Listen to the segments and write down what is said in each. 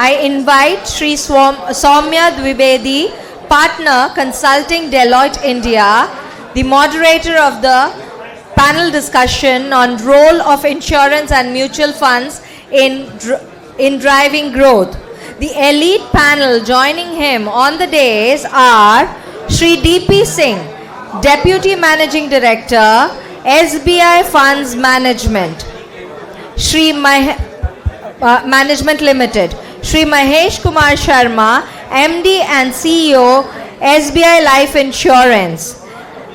I invite Sri Soumya Dwivedi, Partner, Consulting Deloitte India, the moderator of the panel discussion on role of insurance and mutual funds in driving growth. The elite panel joining him on the days are Sri D.P. Singh, Deputy Managing Director, SBI Funds Management, Management Limited, Sri Mahesh Kumar Sharma, MD and CEO, SBI Life Insurance,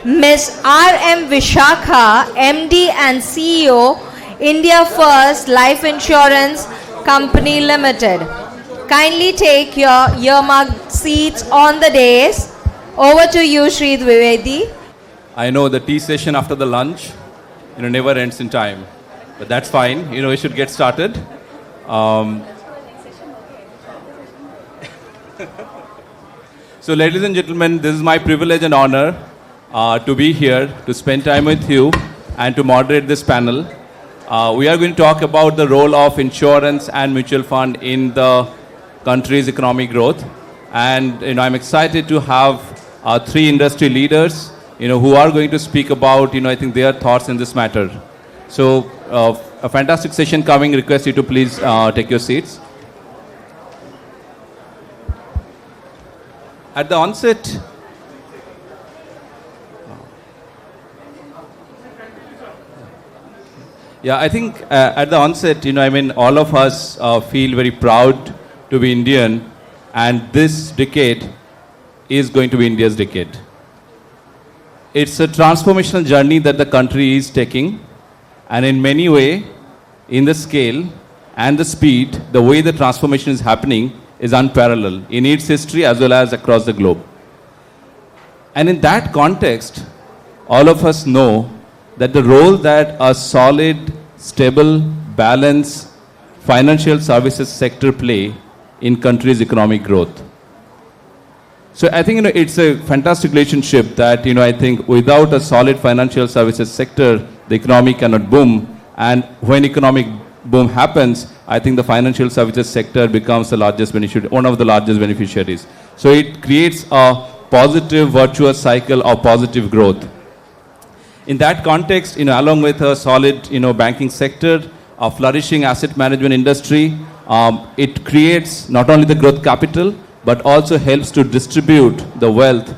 Ms. R.M. Vishakha, MD and CEO, India First Life Insurance Company Limited. Kindly take your earmarked seats on the dais. Over to you, Sri Dwivedi. I know the tea session after the lunch, never ends in time. But that's fine. We should get started. So, ladies and gentlemen, this is my privilege and honor to be here, to spend time with you, and to moderate this panel. We are going to talk about the role of insurance and mutual fund in the country's economic growth. And I'm excited to have three industry leaders, who are going to speak about, I think their thoughts in this matter. So, a fantastic session coming. Request you to please take your seats. At the onset, I think at the onset, all of us feel very proud to be Indian, and this decade is going to be India's decade. It's a transformational journey that the country is taking, and in many ways, in the scale and the speed, the way the transformation is happening is unparalleled in its history as well as across the globe. And in that context, all of us know that the role that a solid, stable, balanced financial services sector play in country's economic growth. So I think it's a fantastic relationship that I think without a solid financial services sector, the economy cannot boom. And when economic boom happens, I think the financial services sector becomes the largest beneficiary, one of the largest beneficiaries. So it creates a positive, virtuous cycle of positive growth. In that context, along with a solid, banking sector, a flourishing asset management industry, it creates not only the growth capital, but also helps to distribute the wealth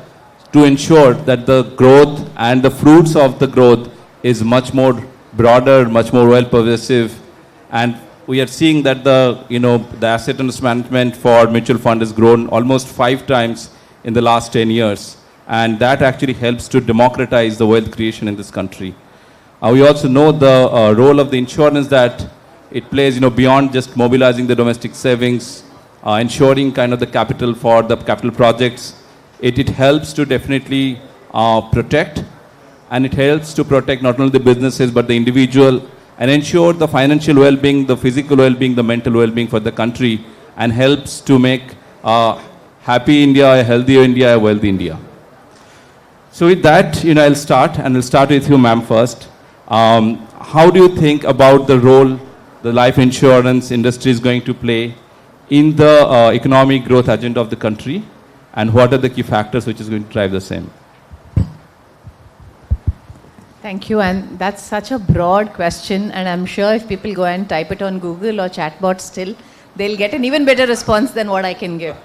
to ensure that the growth and the fruits of the growth is much more broader, much more well-pervasive. And we are seeing that the asset under management for mutual fund has grown almost 5 times in the last 10 years. And that actually helps to democratize the wealth creation in this country. We also know the role of the insurance that it plays, beyond just mobilizing the domestic savings, ensuring kind of the capital for the capital projects. It helps to definitely protect, and it helps to protect not only the businesses but the individual, and ensure the financial well-being, the physical well-being, the mental well-being for the country, and helps to make a happy India, a healthier India, a wealthy India. So with that, I'll start, and we'll start with you, ma'am, first. How do you think about the role the life insurance industry is going to play in the economic growth agenda of the country, and what are the key factors which is going to drive the same? Thank you, and that's such a broad question, and I'm sure if people go and type it on Google or chatbot still, they'll get an even better response than what I can give.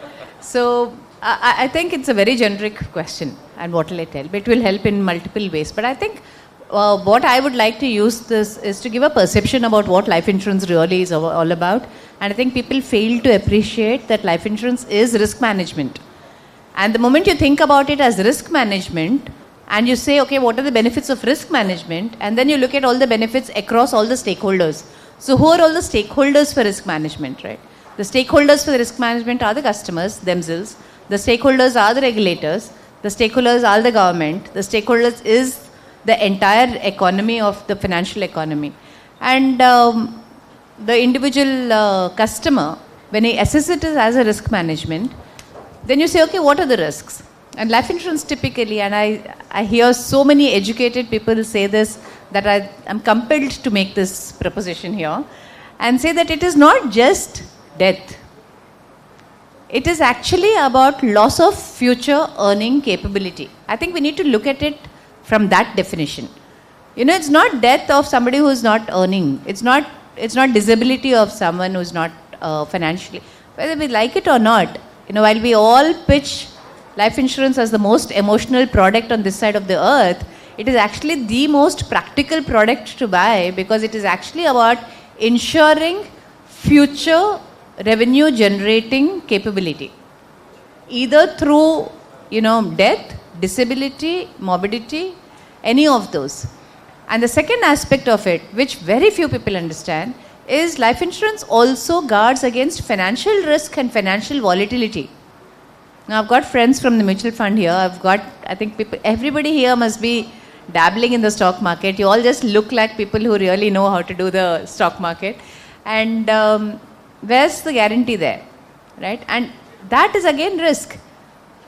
So I think it's a very generic question, and what will it help? It will help in multiple ways, but I think what I would like to use this is to give a perception about what life insurance really is all about. And I think people fail to appreciate that life insurance is risk management. And the moment you think about it as risk management, and you say, okay, what are the benefits of risk management? And then you look at all the benefits across all the stakeholders. So who are all the stakeholders for risk management, right? The stakeholders for the risk management are the customers themselves. The stakeholders are the regulators. The stakeholders are the government. The stakeholders is the entire economy of the financial economy. And the individual customer, when he assesses it as a risk management, then you say, okay, what are the risks? And life insurance typically, and I hear so many educated people say this, that I'm compelled to make this proposition here, and say that it is not just death. it is actually about loss of future earning capability. I think we need to look at it from that definition. You know, it's not death of somebody who is not earning. It's not disability of someone who is not financially. Whether we like it or not, you know, while we all pitch life insurance as the most emotional product on this side of the earth, it is actually the most practical product to buy, because it is actually about ensuring future revenue generating capability, either through, you know, death, disability, morbidity, any of those. And the second aspect of it, which very few people understand, is life insurance also guards against financial risk and financial volatility. Now, I've got friends from the mutual fund here. I think everybody here must be dabbling in the stock market. You all just look like people who really know how to do the stock market. And where's the guarantee there, right? And that is again risk.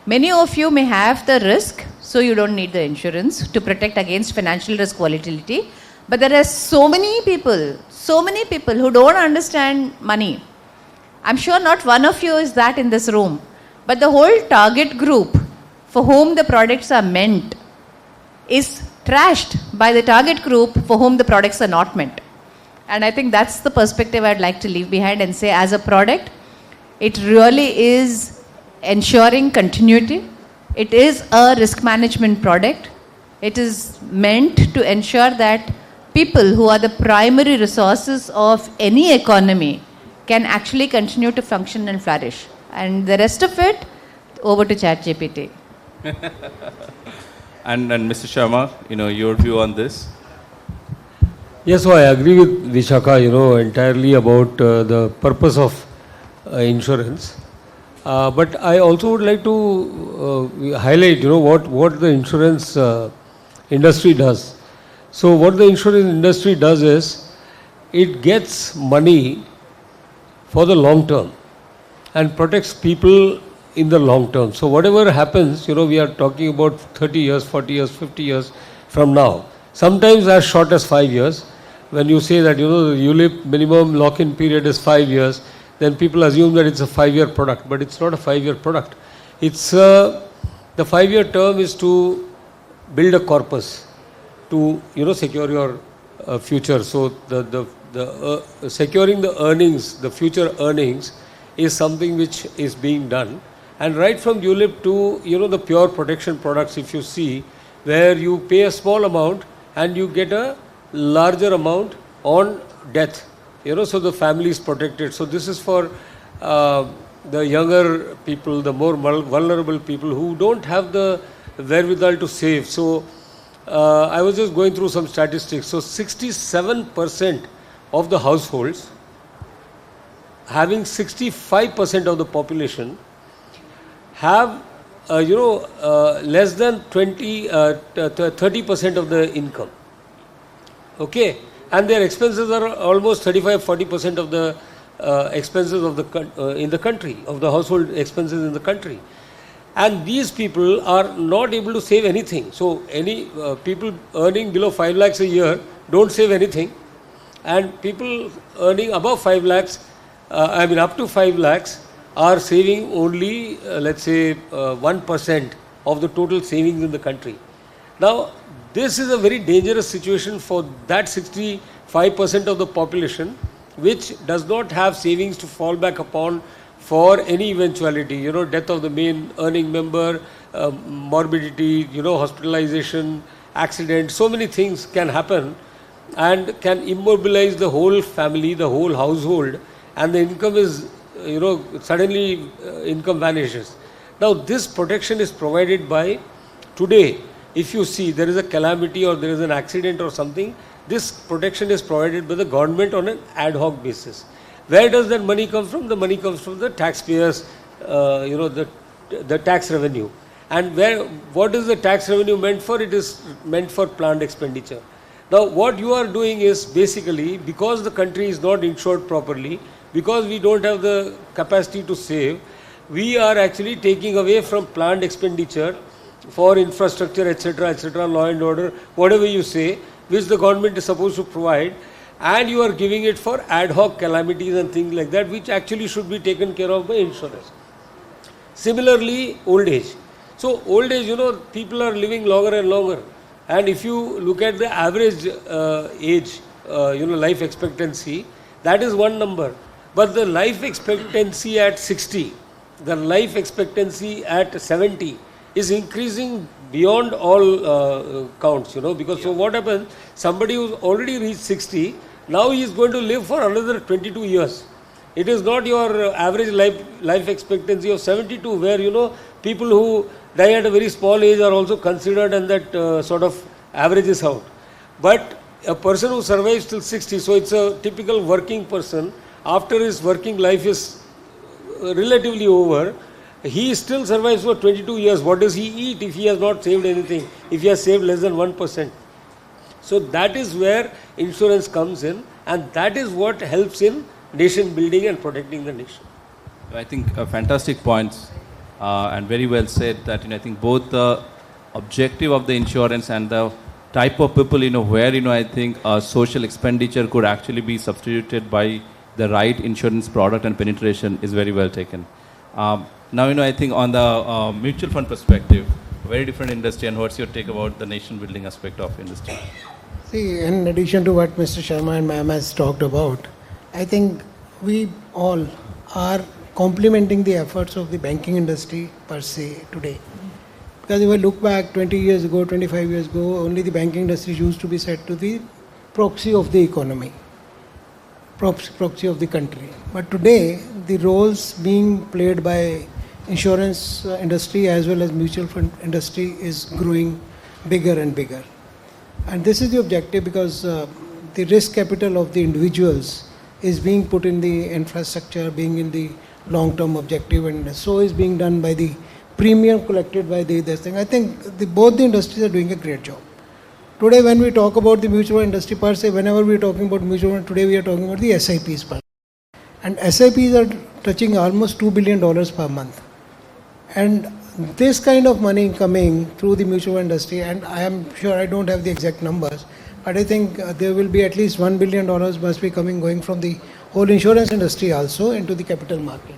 Many of you may have the risk, so you don't need the insurance to protect against financial risk volatility. But there are so many people who don't understand money. I'm sure not one of you is that in this room. But the whole target group for whom the products are meant is trashed by the target group for whom the products are not meant. And I think that's the perspective I'd like to leave behind and say, as a product, it really is ensuring continuity. It is a risk management product. It is meant to ensure that people who are the primary resources of any economy can actually continue to function and flourish. And the rest of it, over to ChatGPT. And Mr. Sharma, you know, your view on this? Yes, so I agree with Vishakha, you know, entirely about the purpose of insurance. But I also would like to highlight, you know, what the insurance industry does. So what the insurance industry does is, it gets money for the long term and protects people in the long term. So whatever happens, you know, we are talking about 30 years, 40 years, 50 years from now. Sometimes as short as 5 years. When you say that, you know, the ULIP minimum lock-in period is 5 years, then people assume that it's a 5-year product, but it's not a 5-year product. It's the 5-year term is to build a corpus to, you know, secure your future. So the securing the earnings, the future earnings, is something which is being done. And right from ULIP to, you know, the pure protection products, if you see, where you pay a small amount and you get a larger amount on death, you know, so the family is protected. So this is for the younger people, the more vulnerable people who don't have the wherewithal to save. So I was just going through some statistics. So 67% of the households, having 65% of the population, have less than 30% of the income. Okay, and their expenses are almost 35-40% of the expenses of the in the country, of the household expenses in the country. And these people are not able to save anything. So any people earning below 5 lakhs a year don't save anything, and people earning above 5 lakhs, up to 5 lakhs, are saving only, let's say, 1% of the total savings in the country. Now, this is a very dangerous situation for that 65% of the population, which does not have savings to fall back upon for any eventuality, you know, death of the main earning member, morbidity, you know, hospitalization, accident, so many things can happen and can immobilize the whole family, the whole household, and the income is, you know, suddenly income vanishes. Now this protection is provided by, today, if you see there is a calamity or there is an accident or something, this protection is provided by the government on an ad hoc basis. Where does that money come from? The money comes from the taxpayers, the tax revenue. And what is the tax revenue meant for? It is meant for planned expenditure. Now what you are doing is basically, because the country is not insured properly, because we don't have the capacity to save, we are actually taking away from planned expenditure for infrastructure, etc., law and order, whatever you say, which the government is supposed to provide, and you are giving it for ad hoc calamities and things like that, which actually should be taken care of by insurance. Similarly, old age. So old age, people are living longer and longer. And if you look at the average age, life expectancy, that is one number. But the life expectancy at 60, the life expectancy at 70 is increasing beyond all counts, because so what happens, somebody who's already reached 60, now he is going to live for another 22 years. It is not your average life expectancy of 72, where, people who die at a very small age are also considered, and that sort of averages out. But a person who survives till 60, so it's a typical working person, after his working life is relatively over, he still survives for 22 years. What does he eat if he has not saved anything, if he has saved less than 1%? So that is where insurance comes in, and that is what helps in nation building and protecting the nation. I think fantastic points and very well said that I think both the objective of the insurance and the type of people where I think social expenditure could actually be substituted by the right insurance product and penetration is very well taken. Now I think on the mutual fund perspective, very different industry, and what's your take about the nation building aspect of industry? See, in addition to what Mr. Sharma and ma'am has talked about, I think we all are complementing the efforts of the banking industry per se today. Because if I look back 20 years ago, 25 years ago, only the banking industry used to be said to the proxy of the economy, proxy of the country. But today, the roles being played by insurance industry as well as mutual fund industry is growing bigger and bigger. And this is the objective, because the risk capital of the individuals is being put in the infrastructure, being in the long-term objective, and so is being done by the premium collected by this thing. I think both the industries are doing a great job. Today, when we talk about the mutual industry per se, whenever we are talking about mutual fund, today we are talking about the SIPs per se. And SIPs are touching almost $2 billion per month. And this kind of money coming through the mutual fund industry, and I am sure, I don't have the exact numbers, but I think there will be at least $1 billion must be going from the whole insurance industry also into the capital market,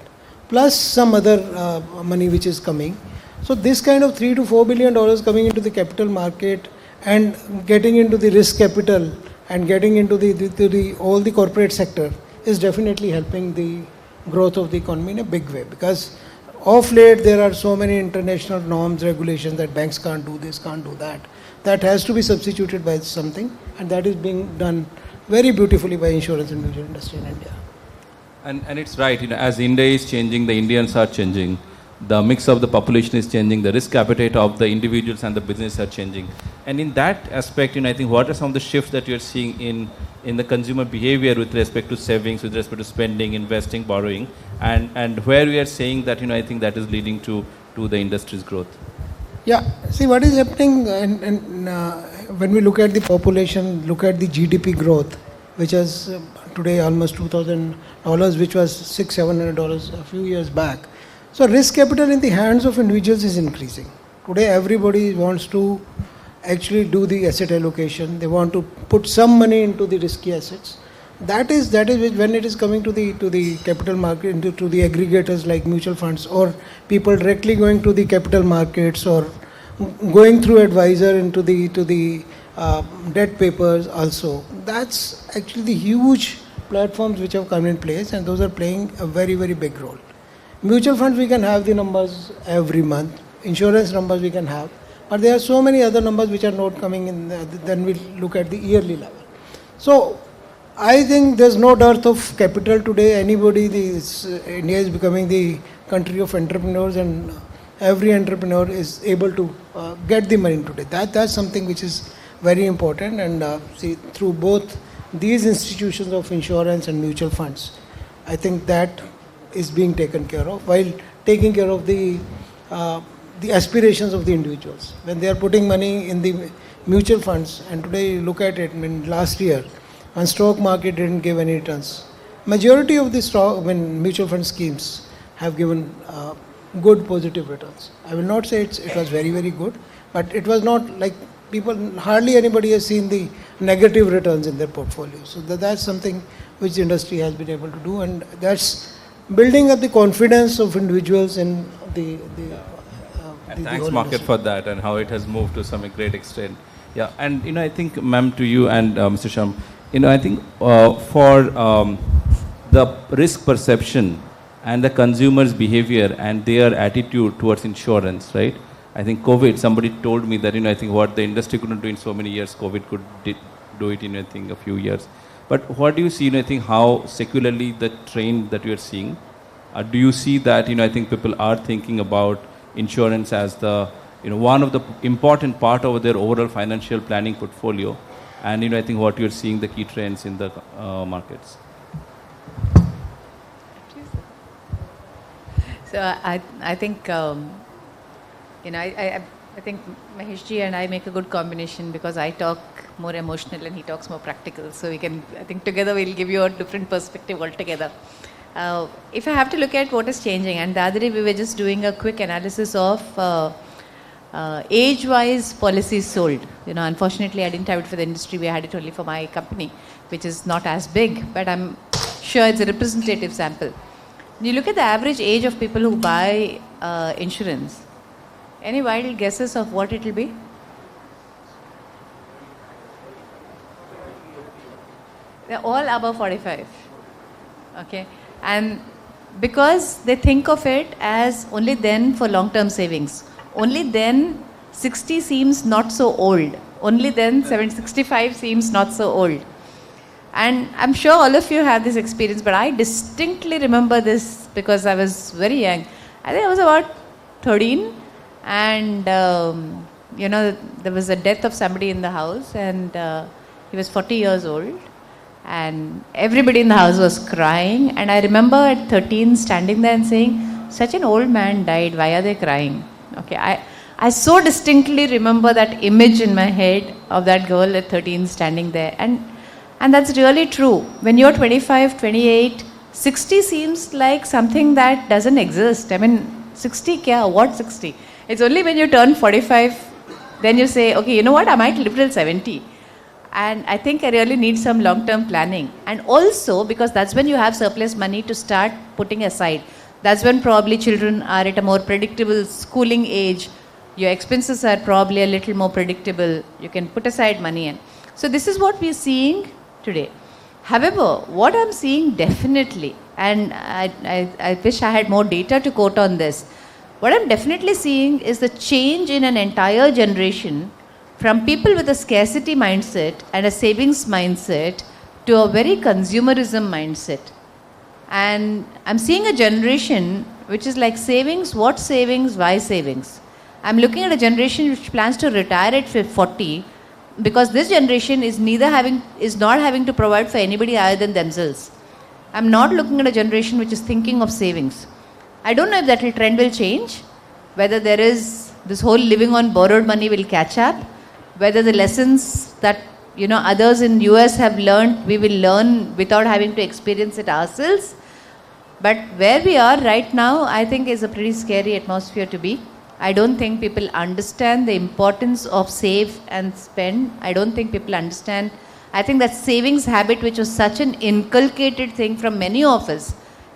plus some other money which is coming. So this kind of $3 to $4 billion coming into the capital market and getting into the risk capital and getting into all the corporate sector is definitely helping the growth of the economy in a big way, because of late there are so many international norms, regulations that banks can't do this, can't do that. That has to be substituted by something, and that is being done very beautifully by insurance and mutual industry in India. And it's right, as India is changing, the Indians are changing. The mix of the population is changing. The risk appetite of the individuals and the business are changing. And in that aspect, I think what are some of the shifts that you're seeing in the consumer behavior with respect to savings, with respect to spending, investing, borrowing, and where we are saying that, I think that is leading to the industry's growth? Yeah, see what is happening when we look at the population, look at the GDP growth, which is today almost $2,000, which was $600-700 a few years back. So risk capital in the hands of individuals is increasing. Today everybody wants to actually do the asset allocation. They want to put some money into the risky assets. That is when it is coming to the capital market, to the aggregators like mutual funds, or people directly going to the capital markets, or going through advisor into the debt papers also. That's actually the huge platforms which have come in place, and those are playing a very, very big role. Mutual funds, we can have the numbers every month. Insurance numbers we can have. But there are so many other numbers which are not coming in, then we look at the yearly level. So I think there's no dearth of capital today. India is becoming the country of entrepreneurs, and every entrepreneur is able to get the money today. That's something which is very important, and see, through both these institutions of insurance and mutual funds, I think that is being taken care of, while taking care of the aspirations of the individuals. When they are putting money in the mutual funds, and today you look at it, last year, when stock market didn't give any returns, majority of the mutual fund schemes have given good positive returns. I will not say it was very, very good, but it was not like hardly anybody has seen the negative returns in their portfolio. So that's something which the industry has been able to do, and that's building up the confidence of individuals in And the thanks whole market industry. for that and how it has moved to some great extent. Yeah, and I think, ma'am, to you and Mr. Sham, I think for the risk perception and the consumer's behavior and their attitude towards insurance, right? I think COVID, somebody told me that, I think what the industry couldn't do in so many years, COVID could do it in, I think, a few years. But what do you see, I think, how secularly the trend that you are seeing? Do you see that, I think people are thinking about insurance as the, one of the important part of their overall financial planning portfolio? And, I think what you're seeing, the key trends in the markets. So I think, I think Maheshji and I make a good combination because I talk more emotional and he talks more practical. So we can, I think together we'll give you a different perspective altogether. If I have to look at what is changing, and the other day we were just doing a quick analysis of age-wise policies sold. Unfortunately I didn't have it for the industry, we had it only for my company, which is not as big, but I'm sure it's a representative sample. When you look at the average age of people who buy insurance, any wild guesses of what it will be? They're all above 45. Okay, and because they think of it as only then for long-term savings, only then 60 seems not so old, only then 65 seems not so old. And I'm sure all of you have this experience, but I distinctly remember this because I was very young. I think I was about 13, and there was a death of somebody in the house, and he was 40 years old. And everybody in the house was crying. And I remember at 13 standing there and saying, such an old man died, why are they crying? Okay, I so distinctly remember that image in my head of that girl at 13 standing there. And that's really true. When you're 25, 28, 60 seems like something that doesn't exist. I mean, 60 kya? What 60? It's only when you turn 45, then you say, okay, you know what, I might live till 70. And I think I really need some long-term planning. And also, because that's when you have surplus money to start putting aside. That's when probably children are at a more predictable schooling age. Your expenses are probably a little more predictable. You can put aside money in. So this is what we're seeing today. However, what I'm seeing definitely, and I wish I had more data to quote on this, what I'm definitely seeing is the change in an entire generation from people with a scarcity mindset and a savings mindset to a very consumerism mindset. And I'm seeing a generation which is like savings, what savings, why savings? I'm looking at a generation which plans to retire at 40 because this generation is not having to provide for anybody other than themselves. I'm not looking at a generation which is thinking of savings. I don't know if that trend will change, whether there is this whole living on borrowed money will catch up, whether the lessons that others in US have learned, we will learn without having to experience it ourselves. But where we are right now, I think is a pretty scary atmosphere to be. I don't think people understand the importance of save and spend. I don't think people understand. I think that savings habit, which was such an inculcated thing from many of us,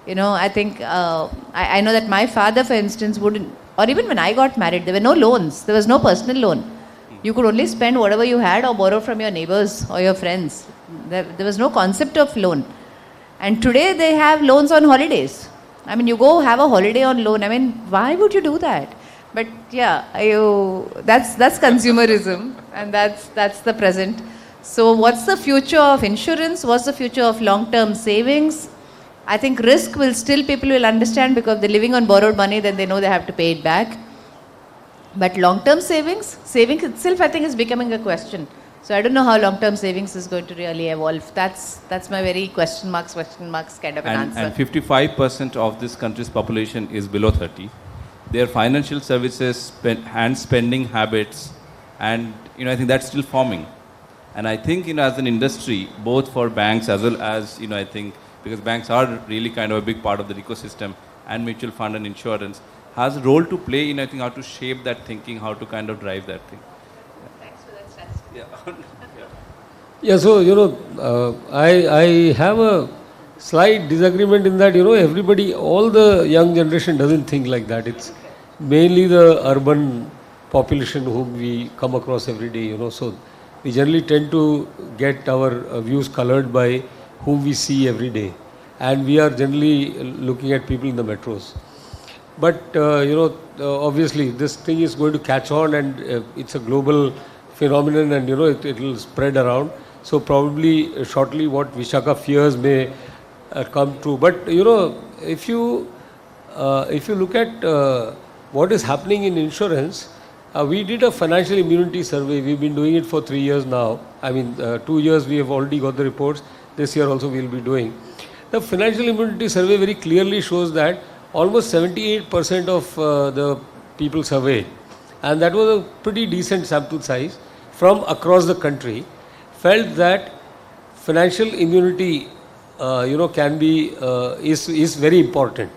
I think, I know that my father, for instance, wouldn't, or even when I got married, there were no loans. There was no personal loan. You could only spend whatever you had or borrow from your neighbors or your friends. There was no concept of loan. And today they have loans on holidays. I mean, you go have a holiday on loan. I mean, why would you do that? But yeah, that's consumerism, and that's the present. So what's the future of insurance? What's the future of long-term savings? I think risk will still, people will understand because they're living on borrowed money, then they know they have to pay it back. But long-term savings itself, I think, is becoming a question. So I don't know how long-term savings is going to really evolve. That's my very question marks kind of an answer. And 55% of this country's population is below 30. Their financial services and spending habits, and I think that's still forming. And I think as an industry, both for banks as well as I think because banks are really kind of a big part of the ecosystem, and mutual fund and insurance has a role to play in, I think, how to shape that thinking, how to kind of drive that thing. Thanks for that statistic. Yeah, so, I have a slight disagreement in that, everybody, all the young generation doesn't think like that. mainly the urban population whom we come across every day, you know. So we generally tend to get our views colored by whom we see every day. And we are generally looking at people in the metros. But, obviously this thing is going to catch on, and it's a global phenomenon, and, it will spread around. So probably shortly what Vishaka fears may come true. But, if you look at what is happening in insurance, we did a financial immunity survey. We've been doing it for 3 years now. I mean, 2 years we have already got the reports. This year also we'll be doing. The financial immunity survey very clearly shows that almost 78% of the people surveyed, and that was a pretty decent sample size from across the country, felt that financial immunity, can be is very important,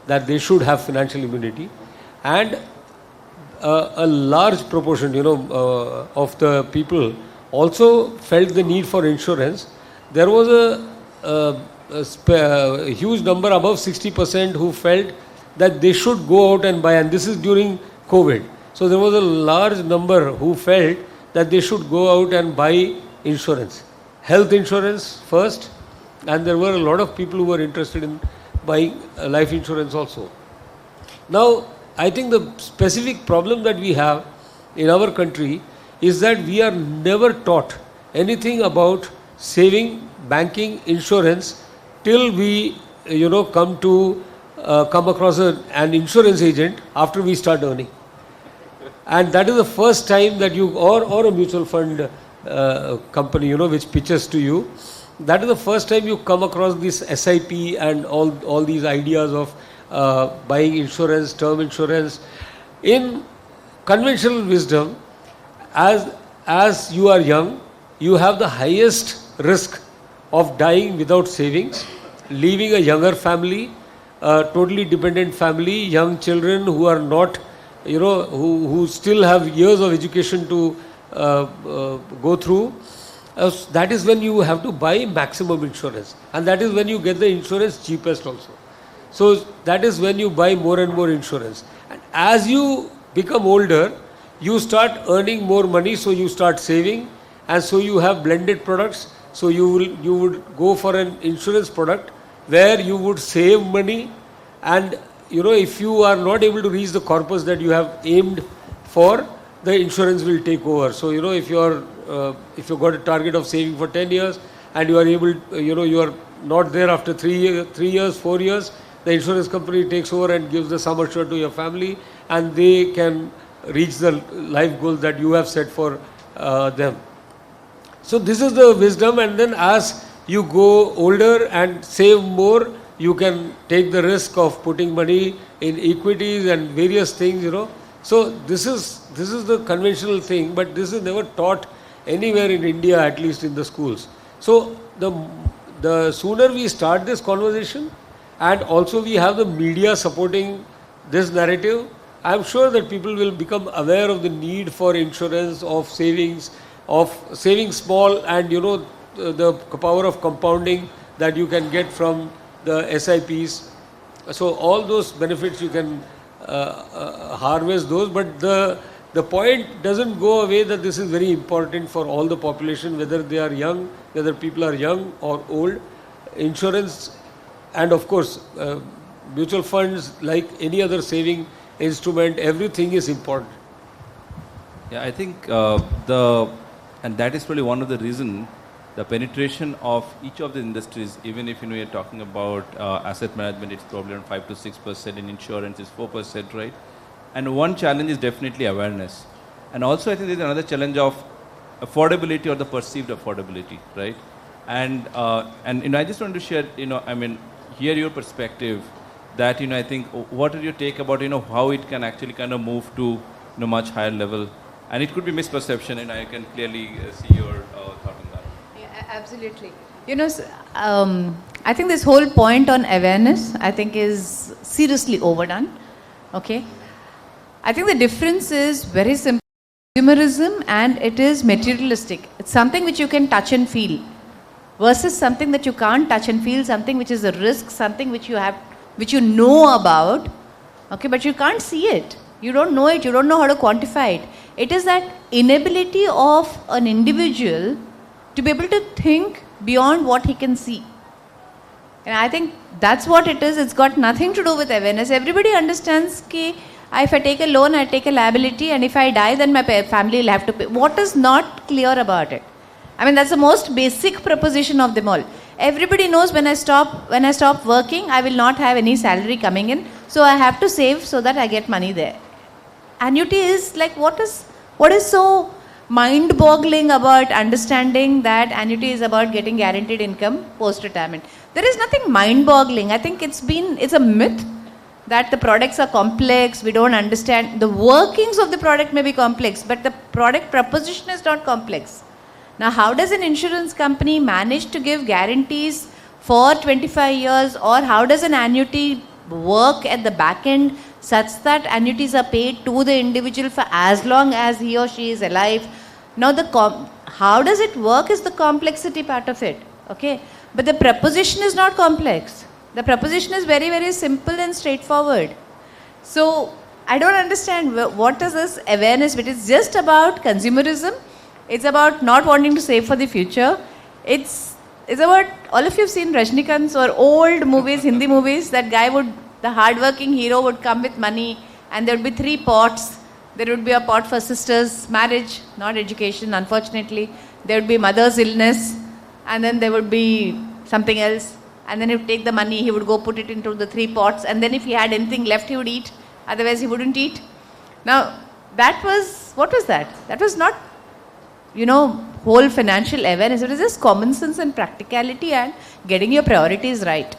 that they should have financial immunity. And a large proportion, of the people also felt the need for insurance. There was a huge number, above 60%, who felt that they should go out and buy, and this is during COVID. So there was a large number who felt that they should go out and buy insurance, health insurance first, and there were a lot of people who were interested in buying life insurance also. Now, I think the specific problem that we have in our country is that we are never taught anything about saving, banking, insurance till we, come across an insurance agent after we start earning. And that is the first time that you, or a mutual fund company, which pitches to you, that is the first time you come across this SIP and all these ideas of buying insurance, term insurance. In conventional wisdom, as you are young, you have the highest risk of dying without savings, leaving a younger family, a totally dependent family, young children who are not, who still have years of education to go through. That is when you have to buy maximum insurance, and that is when you get the insurance cheapest also. So that is when you buy more and more insurance. And as you become older, you start earning more money, so you start saving, and so you have blended products. So you would go for an insurance product where you would save money, and if you are not able to reach the corpus that you have aimed for, the insurance will take over. So if you've got a target of saving for 10 years and you are able, you are not there after 3 years, 4 years, the insurance company takes over and gives the sum assured to your family, and they can reach the life goals that you have set for them. So this is the wisdom, and then as you go older and save more, you can take the risk of putting money in equities and various things, So this is the conventional thing, but this is never taught anywhere in India, at least in the schools. So the sooner we start this conversation, and also we have the media supporting this narrative, I am sure that people will become aware of the need for insurance, of saving small, and the power of compounding that you can get from the SIPs. So all those benefits you can harvest those, but the point doesn't go away that this is very important for all the population, whether they are young, whether people are young or old. Insurance, and of course mutual funds, like any other saving instrument, everything is important. Yeah, I think and that is probably one of the reasons the penetration of each of the industries, even if you're talking about asset management, it's probably around 5 to 6%, in insurance is 4%, right? And one challenge is definitely awareness. And also I think there's another challenge of affordability, or the perceived affordability, right? And I just want to share, hear your perspective that, I think, what are your take about, how it can actually kind of move to much higher level? And it could be misperception, and I can clearly see your thought on that. Yeah, absolutely. I think this whole point on awareness, I think, is seriously overdone. Okay? I think the difference is very simple. Consumerism, and it is materialistic. It's something which you can touch and feel, versus something that you can't touch and feel, something which is a risk, something which you know about, okay, but you can't see it. You don't know it, you don't know how to quantify it. It is that inability of an individual to be able to think beyond what he can see. And I think that's what it is. It's got nothing to do with awareness. Everybody understands that if I take a loan, I take a liability, and if I die, then my family will have to pay. What is not clear about it? I mean, that's the most basic proposition of them all. Everybody knows when I stop working, I will not have any salary coming in, so I have to save so that I get money there. Annuity is like, what is so mind-boggling about understanding that annuity is about getting guaranteed income post-retirement? There is nothing mind-boggling. I think it's a myth that the products are complex, we don't understand. The workings of the product may be complex, but the product proposition is not complex. Now, how does an insurance company manage to give guarantees for 25 years, or how does an annuity work at the back end such that annuities are paid to the individual for as long as he or she is alive? Now, how does it work is the complexity part of it, okay? But the proposition is not complex. The proposition is very, very simple and straightforward. So, I don't understand what is this awareness, but it's just about consumerism. It's about not wanting to save for the future. It's about, all of you have seen Rajnikant's or old movies, Hindi movies, that guy the hardworking hero would come with money, and there would be 3 pots. There would be a pot for sisters' marriage, not education, unfortunately. There would be mother's illness, and then there would be something else. And then he would take the money, he would go put it into the 3 pots, and then if he had anything left, he would eat. Otherwise, he wouldn't eat. Now, what was that? That was not, whole financial awareness. It was just common sense and practicality and getting your priorities right.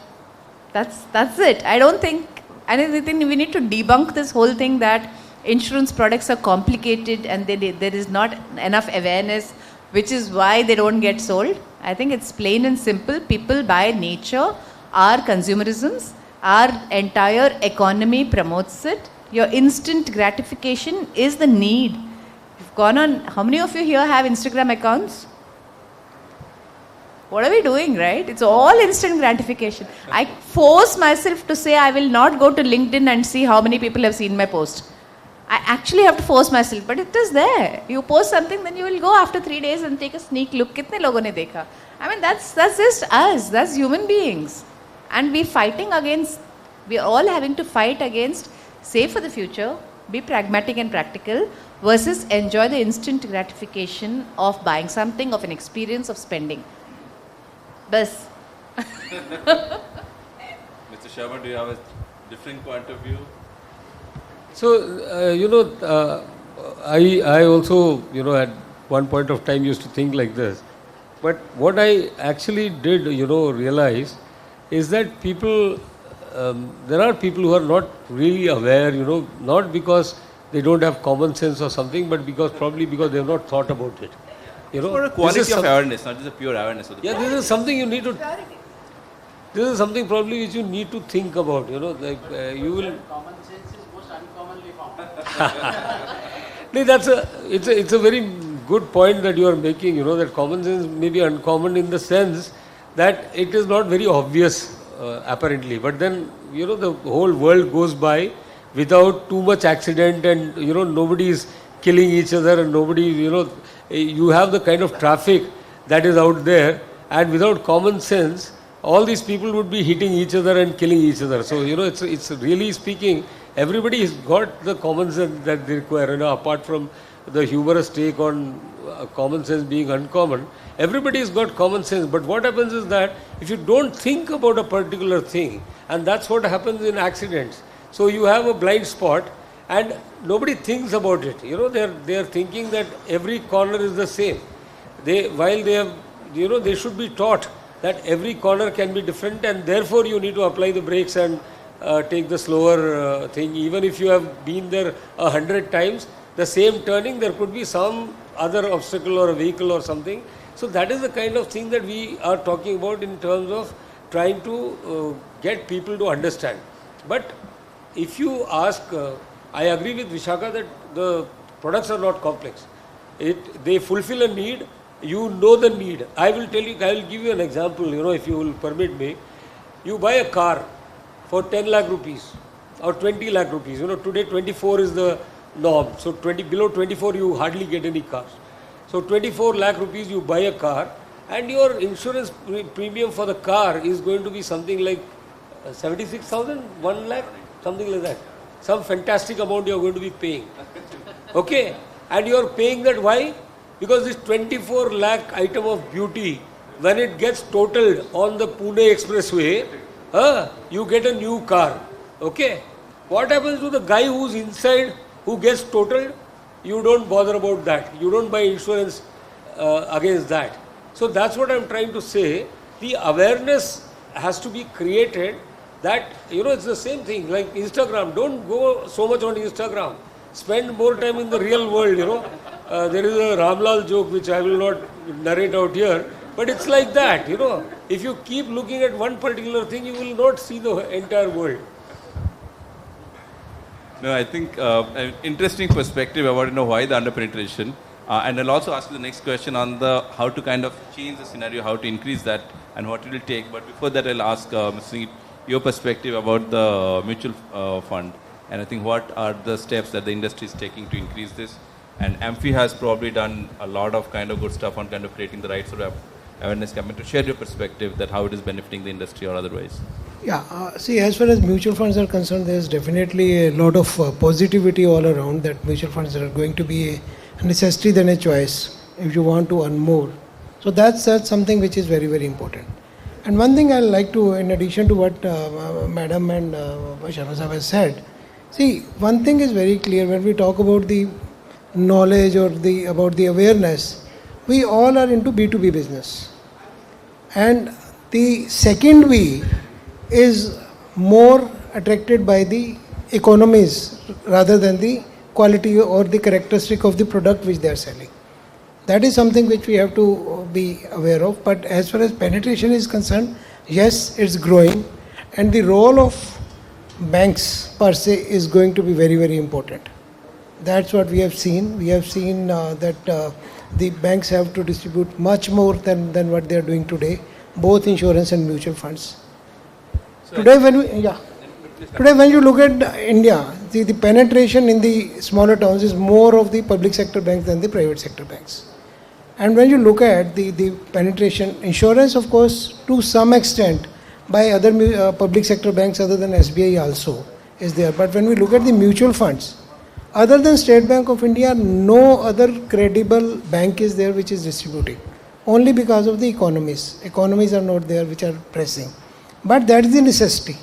That's it. I think we need to debunk this whole thing that insurance products are complicated and there is not enough awareness, which is why they don't get sold. I think it's plain and simple. People by nature are consumerisms. Our entire economy promotes it. Your instant gratification is the need. You've gone on, how many of you here have Instagram accounts? What are we doing, right? It's all instant gratification. I force myself to say I will not go to LinkedIn and see how many people have seen my post. I actually have to force myself, but it is there. You post something, then you will go after 3 days and take a sneak look. Kitne logon ne dekha? I mean, that's just us. That's human beings. And we're all having to fight against save for the future, be pragmatic and practical, versus enjoy the instant gratification of buying something, of an experience, of spending. Bas. Mr. Sharma, do you have a different point of view? So, I also, at one point of time used to think like this. But what I actually did, realize is that people, there are people who are not really aware, not because they don't have common sense or something, but probably because they have not thought about it. It's for a quality of awareness, not just a pure awareness. Of the this is something you need to. This is something probably which you need to think about. You will. Common sense is most uncommonly found. It's a very good point that you are making. That common sense may be uncommon in the sense that it is not very obvious apparently. But then the whole world goes by without too much accident, and nobody is killing each other, and nobody you have the kind of traffic that is out there, and without common sense, all these people would be hitting each other and killing each other. So it's really speaking, everybody has got the common sense that they require. Apart from the humorous take on common sense being uncommon, everybody has got common sense. But what happens is that if you don't think about a particular thing, and that's what happens in accidents. So you have a blind spot, and nobody thinks about it. They are thinking that every corner is the same. They should be taught that every corner can be different, and therefore you need to apply the brakes and take the slower thing. Even if you have been there 100 times, the same turning, there could be some other obstacle or a vehicle or something. So that is the kind of thing that we are talking about in terms of trying to get people to understand. But if you ask, I agree with Vishaka that the products are not complex. They fulfill a need. You know the need. I will give you an example, if you will permit me. You buy a car for 10 lakh rupees. or 20 lakh rupees. Today 24 is the norm. So below 24 you hardly get any cars. So 24 lakh rupees you buy a car, and your insurance premium for the car is going to be something like 76,000, 1 lakh, something like that. Some fantastic amount you are going to be paying. Okay? And you are paying that why? Because this 24 lakh item of beauty, when it gets totaled on the Pune Expressway, you get a new car. Okay? What happens to the guy who's inside, who gets totaled? You don't bother about that. You don't buy insurance against that. So that's what I'm trying to say. The awareness has to be created that, it's the same thing like Instagram. Don't go so much on Instagram. Spend more time in the real world, There is a Ramlal joke which I will not narrate out here, but it's like that, If you keep looking at one particular thing, you will not see the entire world. No, I think an interesting perspective. I want to know why the underpenetration. And I'll also ask you the next question on the how to kind of change the scenario, how to increase that, and what it will take. But before that, I'll ask Mr. Singh, your perspective about the mutual fund. And I think what are the steps that the industry is taking to increase this? And AMFI has probably done a lot of kind of good stuff on kind of creating the right sort of awareness campaign. To share your perspective that how it is benefiting the industry or otherwise. Yeah, see, as far as mutual funds are concerned, there's definitely a lot of positivity all around that mutual funds are going to be a necessity than a choice if you want to earn more. So that's something which is very, very important. And one thing I'd like to, in addition to what Madam and Sharma Sahib has said, see, one thing is very clear when we talk about the knowledge or about the awareness, we all are into B2B business. And the second B is more attracted by the economies rather than the quality or the characteristic of the product which they are selling. That is something which we have to be aware of. But as far as penetration is concerned, yes, it's growing, and the role of banks per se is going to be very, very important. That's what we have seen. We have seen that the banks have to distribute much more than what they are doing today, both insurance and mutual funds. Today when you look at India, the penetration in the smaller towns is more of the public sector banks than the private sector banks. And when you look at the penetration, insurance of course to some extent by other public sector banks other than SBI also is there. But when we look at the mutual funds, other than State Bank of India, no other credible bank is there which is distributing. Only because of the economies. Economies are not there which are pressing. But that is the necessity.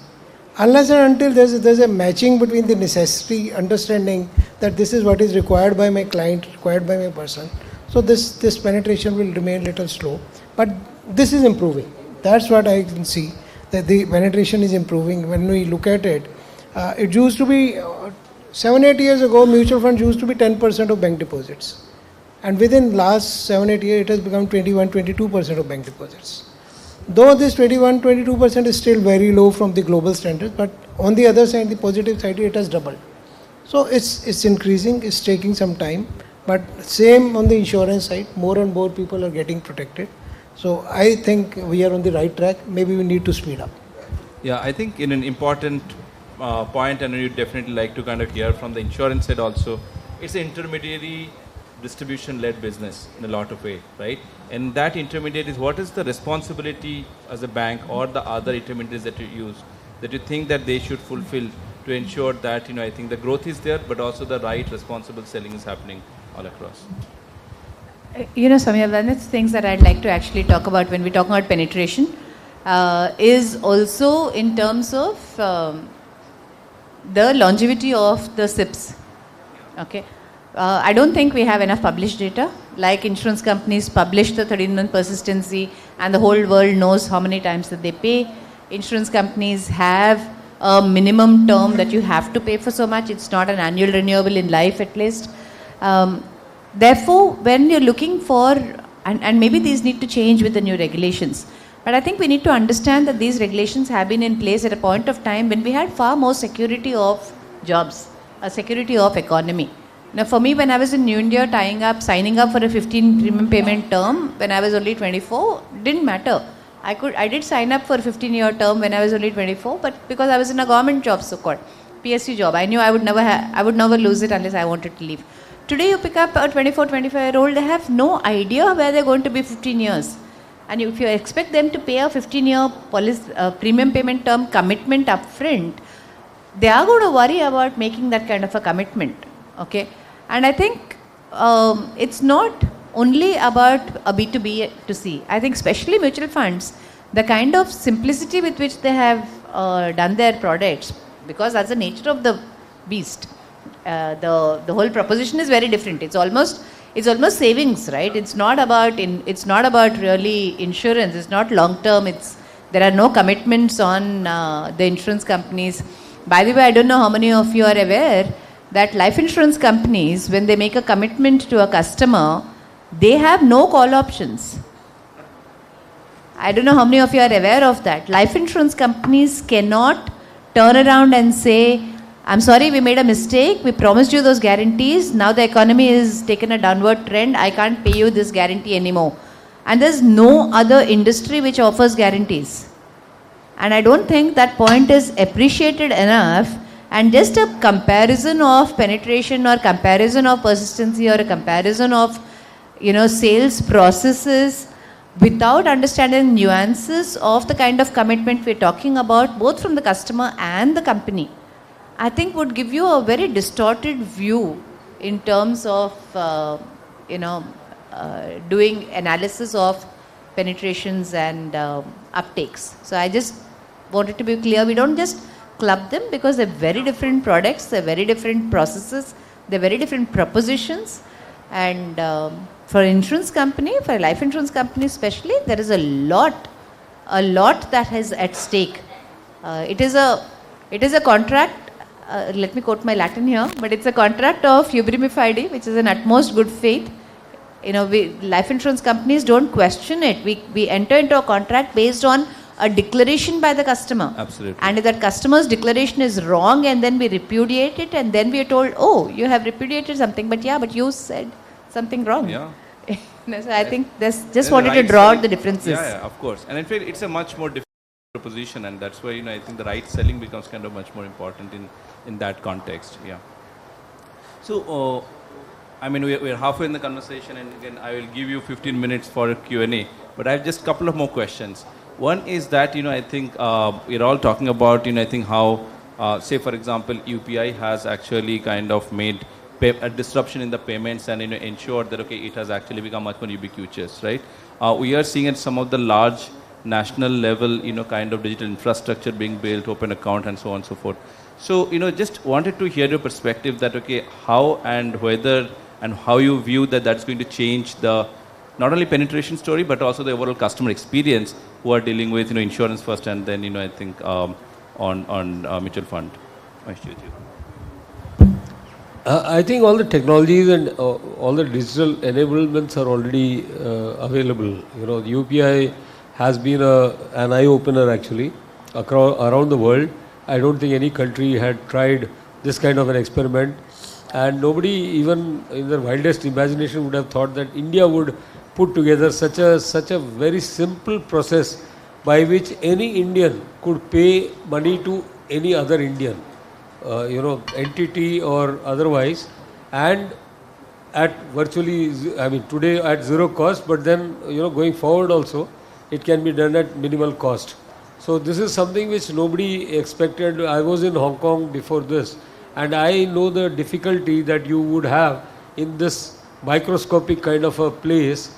Unless and until there's a matching between the necessity, understanding that this is what is required by my client, required by my person. So this penetration will remain a little slow. But this is improving. That's what I can see, that the penetration is improving. When we look at it, it used to be 7-8 years ago, mutual funds used to be 10% of bank deposits. And within last 7-8 years, it has become 21-22% of bank deposits. Though this 21-22% is still very low from the global standards, but on the other side, the positive side, it has doubled. So it's increasing, it's taking some time. But same on the insurance side, more and more people are getting protected. So I think we are on the right track. Maybe we need to speed up. Yeah, I think in an important point, and you'd definitely like to kind of hear from the insurance side also, it's an intermediary distribution-led business in a lot of way, right? And that intermediate is what is the responsibility as a bank or the other intermediaries that you use, that you think that they should fulfill to ensure that, I think the growth is there, but also the right responsible selling is happening all across. Samya, one of the things that I'd like to actually talk about when we talk about penetration is also in terms of the longevity of the SIPs. Okay. I don't think we have enough published data. Like insurance companies publish the 13-month persistency and the whole world knows how many times that they pay. Insurance companies have a minimum term that you have to pay for so much. It's not an annual renewable in life at least. Therefore, when you're looking for, and maybe these need to change with the new regulations, but I think we need to understand that these regulations have been in place at a point of time when we had far more security of jobs, a security of economy. Now for me, when I was in New India signing up for a 15 premium payment term when I was only 24, didn't matter. I did sign up for a 15-year term when I was only 24, but because I was in a government job so-called. PSU job. I knew I would never lose it unless I wanted to leave. Today you pick up a 24, 25-year-old, they have no idea where they're going to be 15 years. And if you expect them to pay a 15-year premium payment term commitment upfront, they are going to worry about making that kind of a commitment. Okay? And I think it's not only about a B2B to C. I think especially mutual funds, the kind of simplicity with which they have done their products, because that's the nature of the beast. The whole proposition is very different. It's almost savings, right? It's not about really insurance. It's not long term. There are no commitments on the insurance companies. By the way, I don't know how many of you are aware that life insurance companies, when they make a commitment to a customer, they have no call options. I don't know how many of you are aware of that. Life insurance companies cannot turn around and say, I'm sorry, we made a mistake. We promised you those guarantees. Now the economy is taken a downward trend. I can't pay you this guarantee anymore. And there's no other industry which offers guarantees. And I don't think that point is appreciated enough. And just a comparison of penetration or comparison of persistency or a comparison of, sales processes without understanding nuances of the kind of commitment we're talking about, both from the customer and the company, I think would give you a very distorted view in terms of, doing analysis of penetrations and uptakes. So I just wanted to be clear, we don't just club them because they're very different products, they're very different processes, they're very different propositions. And for an insurance company, for a life insurance company especially, there is a lot that is at stake. It is a contract. Let me quote my Latin here, but it's a contract of uberrimi fide, which is in utmost good faith. Life insurance companies don't question it. We enter into a contract based on a declaration by the customer. Absolutely. And if that customer's declaration is wrong and then we repudiate it and then we are told, oh, you have repudiated something, but you said something wrong. Yeah. So I think just wanted to draw out the differences. Yeah, of course. And in fact, it's a much more difficult proposition, and that's why, I think the right selling becomes kind of much more important in that context. Yeah. So, we're halfway in the conversation, and again, I will give you 15 minutes for a Q&A, but I have just a couple of more questions. One is that, I think we're all talking about, I think how, say for example, UPI has actually kind of made a disruption in the payments and, ensured that, okay, it has actually become much more ubiquitous, right? We are seeing at some of the large national level, kind of digital infrastructure being built, open account and so on and so forth. So, just wanted to hear your perspective that, okay, how and whether and how you view that that's going to change the not only penetration story, but also the overall customer experience who are dealing with, insurance first and then, I think on mutual fund. I think all the technologies and all the digital enablements are already available. The UPI has been an eye-opener actually around the world. I don't think any country had tried this kind of an experiment, and nobody even in their wildest imagination would have thought that India would put together such a very simple process by which any Indian could pay money to any other Indian, entity or otherwise, and at virtually, today at zero cost, but then, going forward also, it can be done at minimal cost. So this is something which nobody expected. I was in Hong Kong before this, and I know the difficulty that you would have in this microscopic kind of a place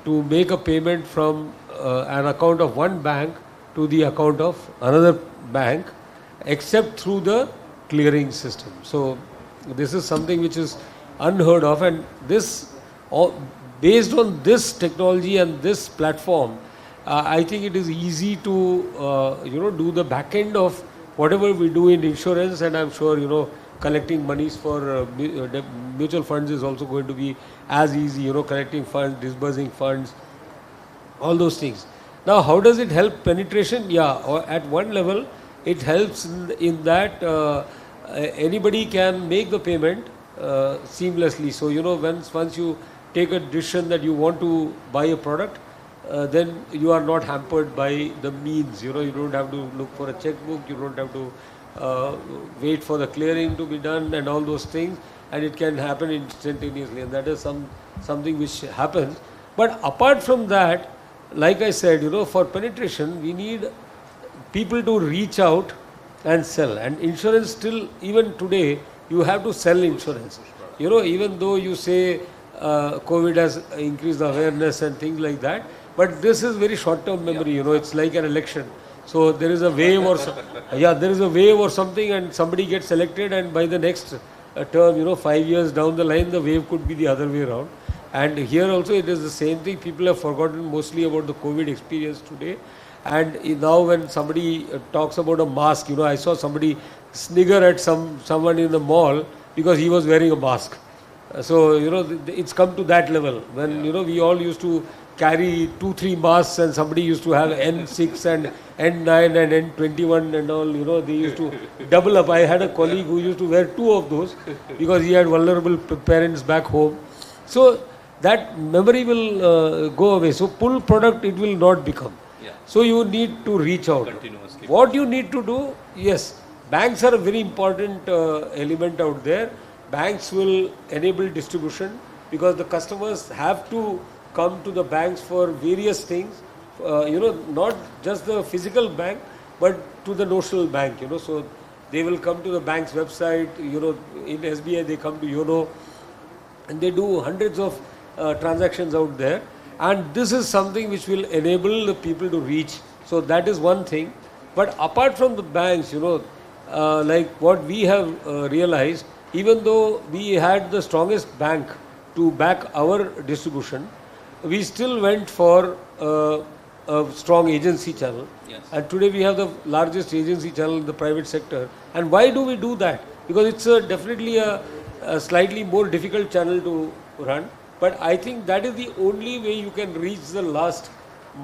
to make a payment from an account of one bank to the account of another bank, except through the clearing system. So this is something which is unheard of, and this, based on this technology and this platform, I think it is easy to do the back end of whatever we do in insurance, and I'm sure collecting monies for mutual funds is also going to be as easy, collecting funds, disbursing funds, all those things. Now, how does it help penetration? Yeah, at one level, it helps in that anybody can make the payment seamlessly. So, once you take a decision that you want to buy a product, then you are not hampered by the means. You don't have to look for a checkbook, you don't have to wait for the clearing to be done and all those things, and it can happen instantaneously, and that is something which happens. But apart from that, like I said, for penetration, we need people to reach out and sell. And insurance still, even today, you have to sell insurance. Even though you say COVID has increased the awareness and things like that, but this is very short-term memory. It's like an election. So there is a wave or there is a wave or something, and somebody gets elected, and by the next term, 5 years down the line, the wave could be the other way around. And here also it is the same thing. People have forgotten mostly about the COVID experience today. And now when somebody talks about a mask, I saw somebody snigger at someone in the mall because he was wearing a mask. So, it's come to that level. When, we all used to carry 2-3 masks, and somebody used to have N6 and N9 and N21 and all, they used to double up. I had a colleague who used to wear 2 of those because he had vulnerable parents back home. So, that memory will go away. So, pull product it will not become. Yeah. So, you need to reach out. Continuously. What you need to do, yes, banks are a very important element out there. Banks will enable distribution because the customers have to come to the banks for various things, not just the physical bank, but to the notional bank, so they will come to the bank's website, in SBI they come to YONO, and they do hundreds of transactions out there, and this is something which will enable the people to reach. So that is one thing. But apart from the banks, like what we have realized, even though we had the strongest bank to back our distribution, we still went for a strong agency channel. Yes. And today we have the largest agency channel in the private sector. And why do we do that? Because it's definitely a slightly more difficult channel to run. But I think that is the only way you can reach the last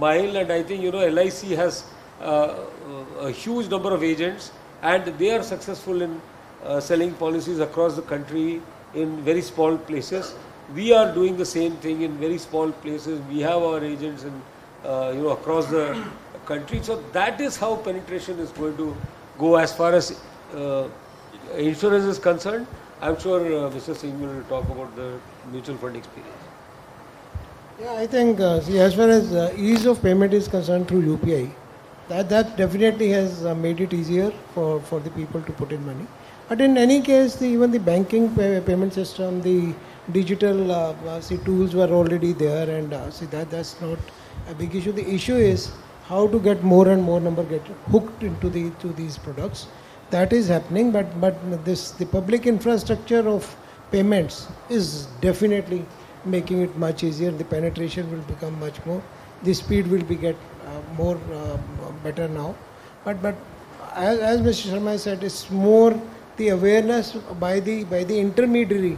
mile. And I think, LIC has a huge number of agents, and they are successful in selling policies across the country in very small places. We are doing the same thing in very small places. We have our agents in, across the country. So that is how penetration is going to go as far as insurance is concerned. I'm sure Mr. Singh will talk about the mutual fund experience. Yeah, I think as far as ease of payment is concerned through UPI, that definitely has made it easier for the people to put in money. But in any case, even the banking payment system, the digital tools were already there, and that's not a big issue. The issue is how to get more and more number get hooked into these products. That is happening, but the public infrastructure of payments is definitely making it much easier. The penetration will become much more. The speed will get more better now. But as Mr. Sharma said, it's more the awareness by the intermediary,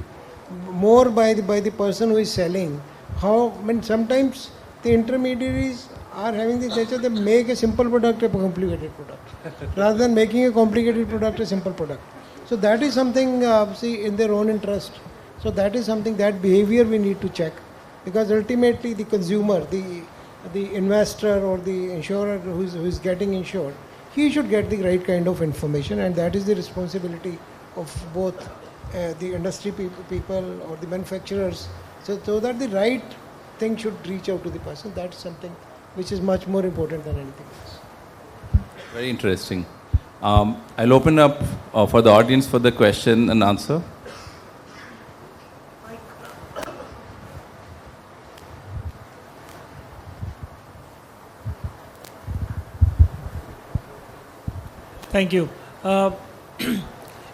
more by the person who is selling. Sometimes the intermediaries are having the nature they make a simple product a complicated product, rather than making a complicated product a simple product. So that is something in their own interest. So that is something, that behavior we need to check, because ultimately the consumer, the investor or the insurer who is getting insured, he should get the right kind of information, and that is the responsibility of both the industry people or the manufacturers, so that the right thing should reach out to the person. That's something which is much more important than anything else. Very interesting. I'll open up for the audience for the question and answer. Thank you.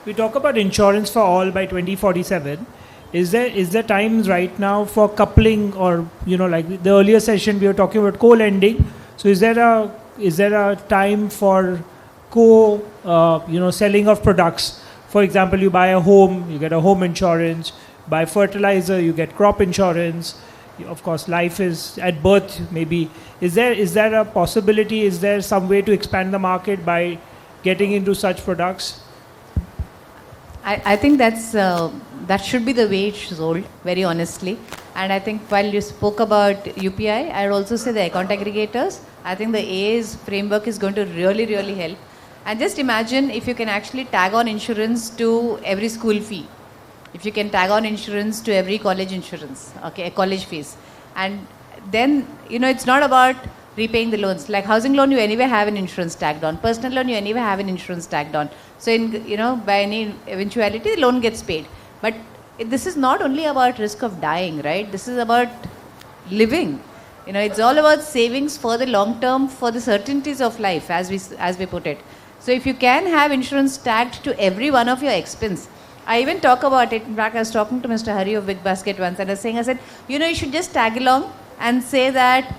We talk about insurance for all by 2047. Is there times right now for coupling, or like the earlier session we were talking about co-lending? So is there a time for selling of products? For example, you buy a home, you get a home insurance. Buy fertilizer, you get crop insurance. Of course, life is at birth. Maybe is there a possibility? Is there some way to expand the market by getting into such products? I think that should be the way it's sold, very honestly. And I think while you spoke about UPI, I would also say the account aggregators. I think the AA's framework is going to really, really help. And just imagine if you can actually tag on insurance to every school fee. If you can tag on insurance to every college insurance, okay, college fees. And then, it's not about repaying the loans. Like housing loan, you anyway have an insurance tagged on. Personal loan, you anyway have an insurance tagged on. So, by any eventuality, the loan gets paid. But this is not only about risk of dying, right? This is about living. It's all about savings for the long term, for the certainties of life, as we put it. So if you can have insurance tagged to every one of your expense, I even talk about it. In fact, I was talking to Mr. Hari of Big Basket once, and I said, you should just tag along and say that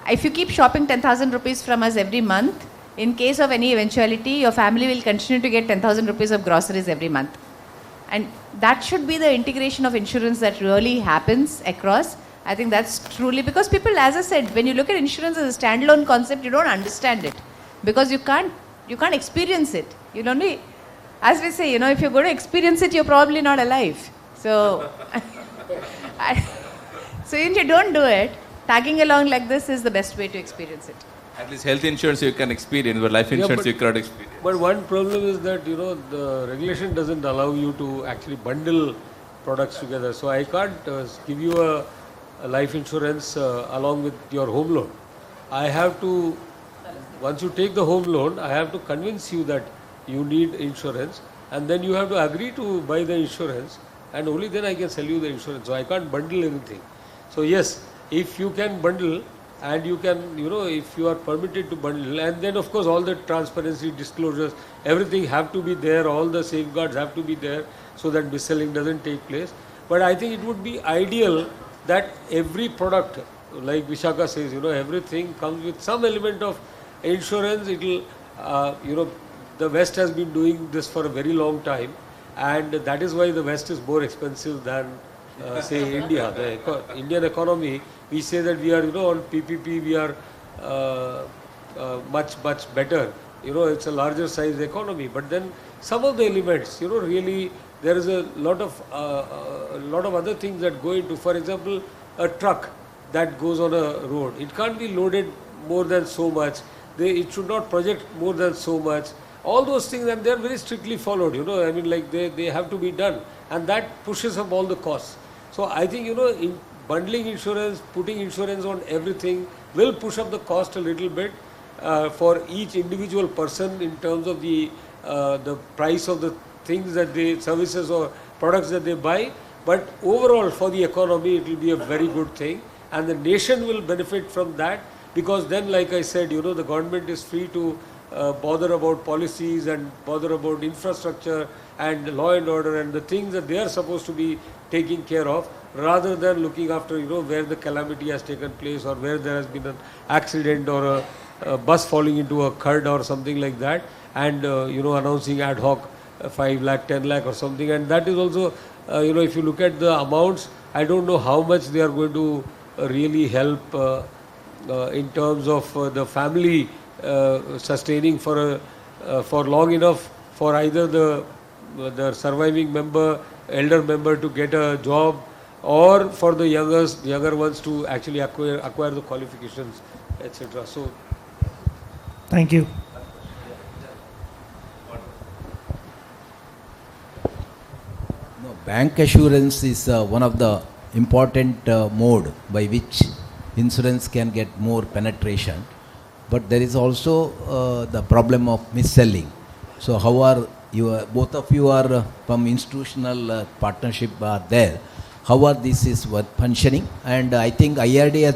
if you keep shopping 10,000 rupees from us every month, in case of any eventuality, your family will continue to get 10,000 rupees of groceries every month. And that should be the integration of insurance that really happens across. I think that's truly, because people, as I said, when you look at insurance as a standalone concept, you don't understand it, because you can't experience it. You'll only, as we say, if you're going to experience it, you're probably not alive. So, so if you don't do it, tagging along like this is the best way to experience it. At least health insurance you can experience, but life insurance you cannot experience. But one problem is that, the regulation doesn't allow you to actually bundle products together. So I can't give you a life insurance along with your home loan. I have to, once you take the home loan, I have to convince you that you need insurance, and then you have to agree to buy the insurance, and only then I can sell you the insurance. So I can't bundle anything. So yes, if you can bundle, and you can, if you are permitted to bundle, and then of course all the transparency, disclosures, everything have to be there, all the safeguards have to be there, so that mis-selling doesn't take place. But I think it would be ideal that every product, like Vishaka says, everything comes with some element of insurance. It will, the West has been doing this for a very long time, and that is why the West is more expensive than say India. The Indian economy, we say that we are, on PPP we are much better. It's a larger size economy, but then some of the elements, really there is a lot of other things that go into. For example, a truck that goes on a road, it can't be loaded more than so much. It should not project more than so much. All those things, and they are very strictly followed. I mean, like they have to be done, and that pushes up all the costs. So I think, in bundling insurance, putting insurance on everything will push up the cost a little bit for each individual person in terms of the price of the things that they, services or products that they buy. But overall, for the economy, it will be a very good thing, and the nation will benefit from that, because then, like I said, the government is free to bother about policies and bother about infrastructure and law and order and the things that they are supposed to be taking care of, rather than looking after, where the calamity has taken place, or where there has been an accident, or a bus falling into a khud or something like that, and announcing ad hoc 5 lakh, 10 lakh or something. And that is also, if you look at the amounts, I don't know how much they are going to really help in terms of the family sustaining for long enough for either the surviving member, elder member to get a job, or for the younger ones to actually acquire the qualifications, etc. So, Thank you. No, bank assurance is one of the important mode by which insurance can get more penetration. But there is also the problem of mis-selling. So how are you, both of you are from institutional partnership are there. How are this is functioning? And I think IRD has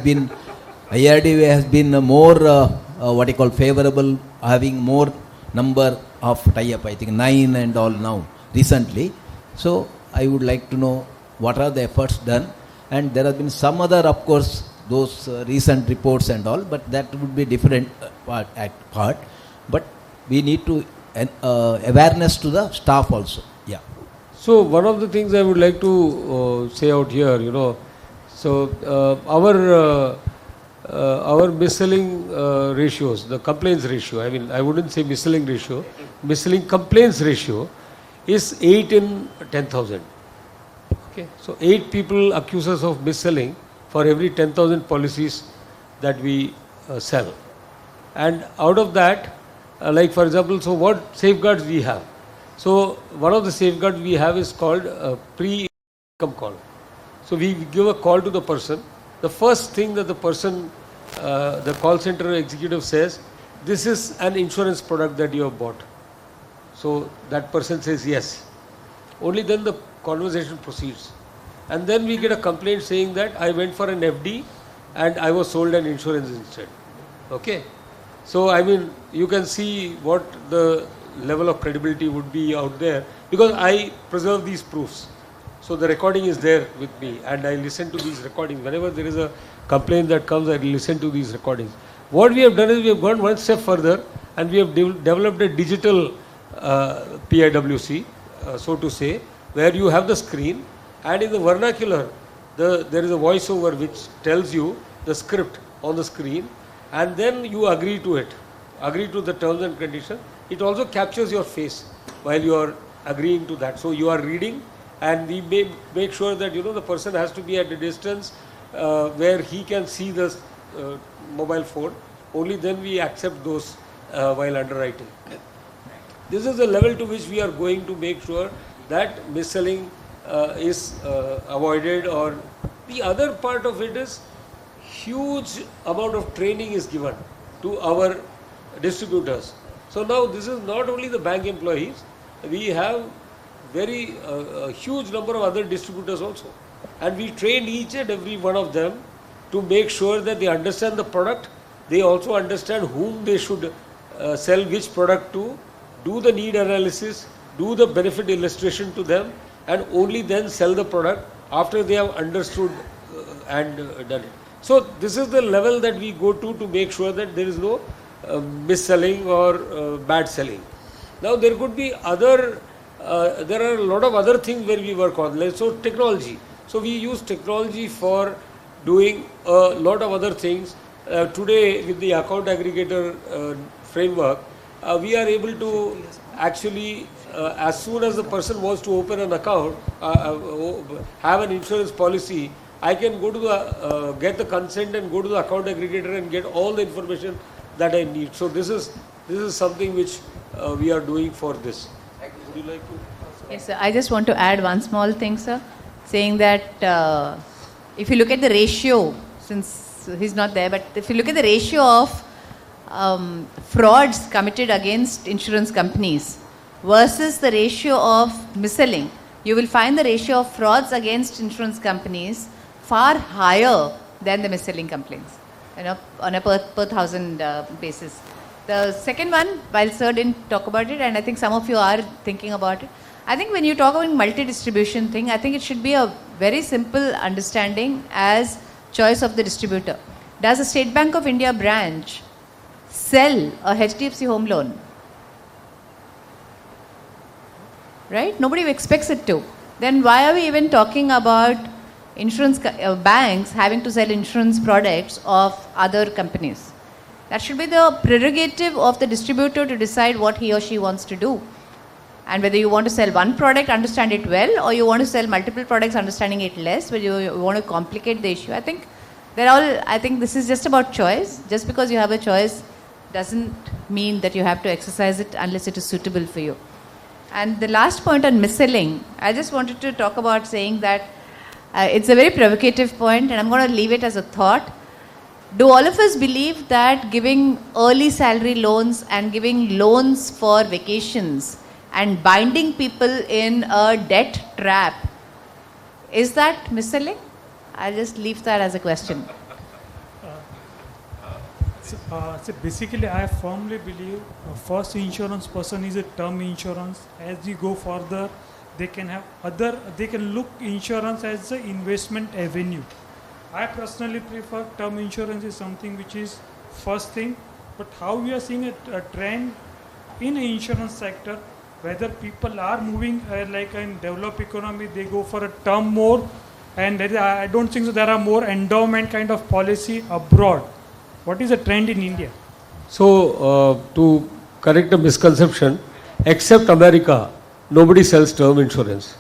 been more favorable, having more number of tie-up. I think 9 and all now recently. So I would like to know what are the efforts done. And there have been some other, of course, those recent reports and all, but that would be different part. But we need to awareness to the staff also. Yeah. So one of the things I would like to say out here, so our mis-selling ratios, the complaints ratio, I mean, I wouldn't say mis-selling ratio, mis-selling complaints ratio is 8 in 10,000. Okay, so 8 people accuse us of mis-selling for every 10,000 policies that we sell. And out of that, like for example, so what safeguards we have? So one of the safeguards we have is called pre-income call. So we give a call to the person. The first thing that the person, the call center executive says, this is an insurance product that you have bought. So that person says yes. Only then the conversation proceeds. And then we get a complaint saying that I went for an FD and I was sold an insurance instead. Okay. So I mean, you can see what the level of credibility would be out there, because I preserve these proofs. So the recording is there with me and I listen to these recordings. Whenever there is a complaint that comes, I listen to these recordings. What we have done is we have gone one step further and we have developed a digital PIWC, so to say, where you have the screen and in the vernacular, there is a voiceover which tells you the script on the screen, and then you agree to it, agree to the terms and conditions. It also captures your face while you are agreeing to that. So you are reading, and we make sure that the person has to be at a distance where he can see the mobile phone. Only then we accept those while underwriting. This is the level to which we are going to make sure that mis-selling is avoided. Or the other part of it is huge amount of training is given to our distributors. So now this is not only the bank employees, we have very huge number of other distributors also, and we train each and every one of them to make sure that they understand the product, they also understand whom they should sell which product to, do the need analysis, do the benefit illustration to them, and only then sell the product after they have understood and done it. So this is the level that we go to make sure that there is no mis-selling or bad selling. Now there could be other, there are a lot of other things where we work on, like so technology. So we use technology for doing a lot of other things. Today with the account aggregator framework, we are able to actually, as soon as the person wants to open an account, have an insurance policy, I can go to the, get the consent and go to the account aggregator and get all the information that I need. So this is something which we are doing for this. Would you like to? Yes, sir. I just want to add one small thing, sir, saying that if you look at the ratio, since he's not there, but if you look at the ratio of frauds committed against insurance companies versus the ratio of mis-selling, you will find the ratio of frauds against insurance companies far higher than the mis-selling complaints, on a per thousand basis. The second one, while sir didn't talk about it, and I think some of you are thinking about it, I think when you talk about multi-distribution thing, I think it should be a very simple understanding as choice of the distributor. Does the State Bank of India branch sell a HDFC home loan? Right? Nobody expects it to. Then why are we even talking about insurance banks having to sell insurance products of other companies? That should be the prerogative of the distributor to decide what he or she wants to do. And whether you want to sell one product, understand it well, or you want to sell multiple products, understanding it less, whether you want to complicate the issue. I think this is just about choice. Just because you have a choice doesn't mean that you have to exercise it unless it is suitable for you. And the last point on mis-selling, I just wanted to talk about saying that it's a very provocative point, and I'm going to leave it as a thought. Do all of us believe that giving early salary loans and giving loans for vacations and binding people in a debt trap, is that mis-selling? I'll just leave that as a question. So basically, I firmly believe first insurance person is a term insurance. As you go further, they can look insurance as an investment avenue. I personally prefer term insurance is something which is first thing, but how we are seeing a trend in the insurance sector, whether people are moving like in developed economy, they go for a term more, and I don't think so there are more endowment kind of policy abroad. What is the trend in India? So to correct a misconception, except America, nobody sells term insurance.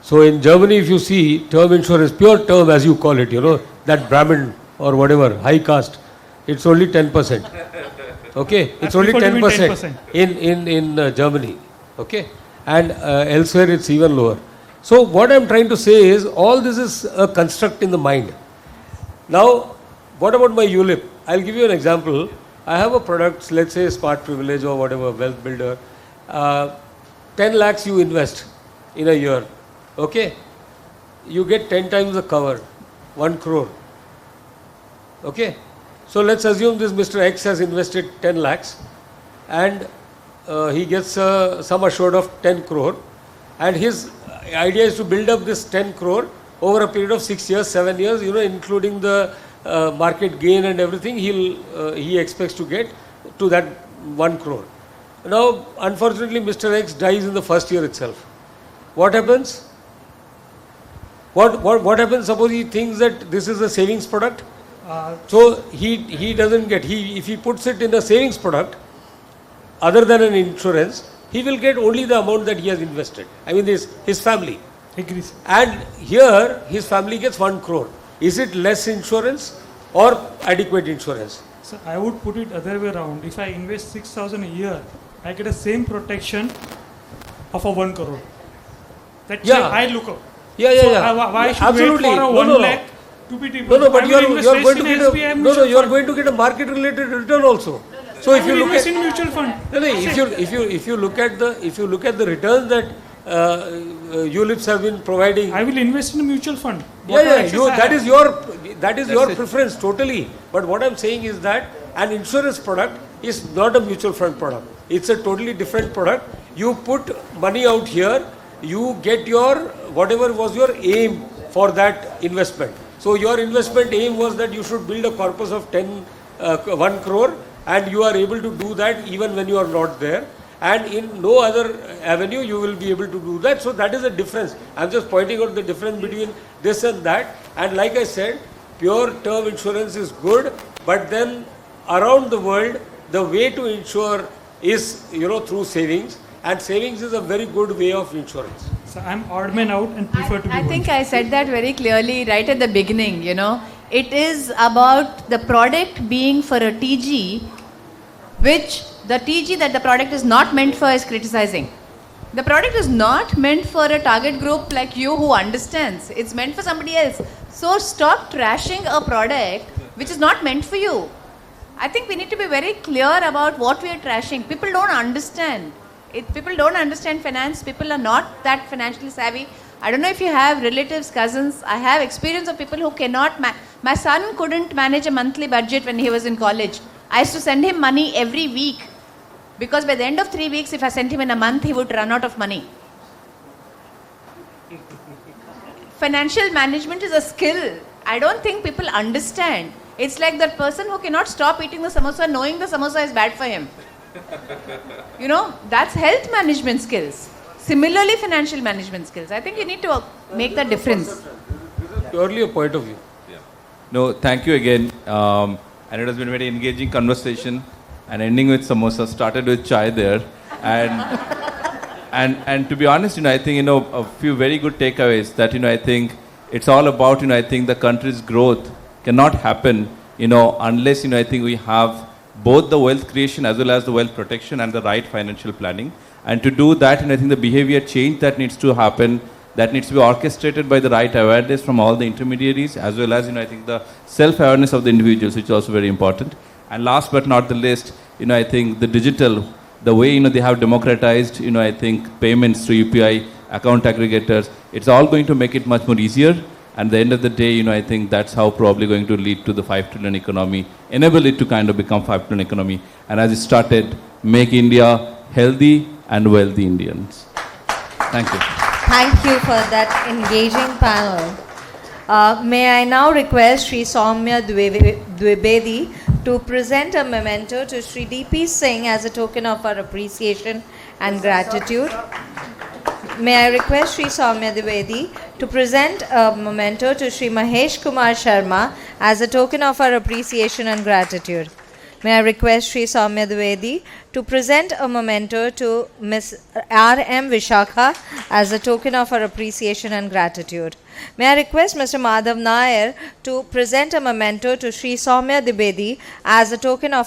So in Germany, if you see term insurance, pure term as you call it, that Brahmin or whatever, high caste, it's only 10%. Okay, it's That's only before doing 10% in Germany. Okay, and elsewhere it's even lower. So what I'm trying to say is all this is a construct in the mind. Now, what about my ULIP? I'll give you an example. I have a product, let's say Smart Privilege or whatever, Wealth Builder. 10 lakhs you invest in a year. Okay, you get 10 times the cover, 1 crore. Okay, so let's assume this Mr. X has invested 10 lakhs and he gets sum assured of 10 crore, and his idea is to build up this 10 crore over a period of 6 years, 7 years, including the market gain and everything, he expects to get to that 1 crore. Now, unfortunately, Mr. X dies in the first year itself. What happens? What happens? Suppose he thinks that this is a savings product. So he doesn't get. If he puts it in a savings product, other than an insurance, he will get only the amount that he has invested. I mean, his family. Agrees. And here, his family gets 1 crore. Is it less insurance or adequate insurance? So I would put it other way around. If I invest 6,000 a year, I get the same protection of a 1 crore. That's Yeah. I look up. Yeah. Why should Absolutely. wait for a No, 1 no. lakh to be deposited? No, but I you will are invest going to in get SBI a mutual you are fund. going to get a market related return also. So I if you will look invest at in mutual fund. no, if you look at the returns that ULIPs have been providing, I will invest in a mutual fund. that is your preference totally. But what I'm saying is that an insurance product is not a mutual fund product. It's a totally different product. You put money out here, you get your whatever was your aim for that investment. So your investment aim was that you should build a corpus of 1 crore, and you are able to do that even when you are not there. And in no other avenue you will be able to do that. So that is the difference. I'm just pointing out the difference between this and that. And like I said, pure term insurance is good, but then around the world, the way to insure is, through savings. And savings is a very good way of insurance. So I'm odd man out and prefer to be I one. think I said that very clearly right at the beginning, It is about the product being for a TG, which the TG that the product is not meant for is criticizing. The product is not meant for a target group like you who understands. It's meant for somebody else. So stop trashing a product which is not meant for you. I think we need to be very clear about what we are trashing. People don't understand. People don't understand finance. People are not that financially savvy. I don't know if you have relatives, cousins. I have experience of people who cannot. My son couldn't manage a monthly budget when he was in college. I used to send him money every week because by the end of 3 weeks, if I sent him in a month, he would run out of money. Financial management is a skill. I don't think people understand. It's like that person who cannot stop eating the samosa knowing the samosa is bad for him. That's health management skills. Similarly, financial management skills. I think you need to make the difference. This is purely a point of view. No, thank you again. And it has been a very engaging conversation. And ending with samosa, started with chai there. And to be honest, I think, a few very good takeaways that, I think it's all about, I think the country's growth cannot happen, unless, I think we have both the wealth creation as well as the wealth protection and the right financial planning. And to do that, I think the behavior change that needs to happen, that needs to be orchestrated by the right awareness from all the intermediaries, as well as, I think the self-awareness of the individuals, which is also very important. And last but not the least, I think the digital, the way, they have democratized, I think payments through UPI, account aggregators, it's all going to make it much more easier. And at the end of the day, I think that's how probably going to lead to the 5 trillion economy, enable it to kind of become 5 trillion economy. And as it started, make India healthy and wealthy Indians. Thank you. Thank you for that engaging panel. May I now request Sri Soumya Dwivedi to present a memento to Sri D.P. Singh as a token of our appreciation and gratitude. May I request Sri Soumya Dwivedi to present a memento to Sri Mahesh Kumar Sharma as a token of our appreciation and gratitude. May I request Sri Soumya Dwivedi to present a memento to Ms. R.M. Vishakha as a token of our appreciation and gratitude. May I request Mr. Madhav Nair to present a memento to Sri Soumya Dwivedi as a token of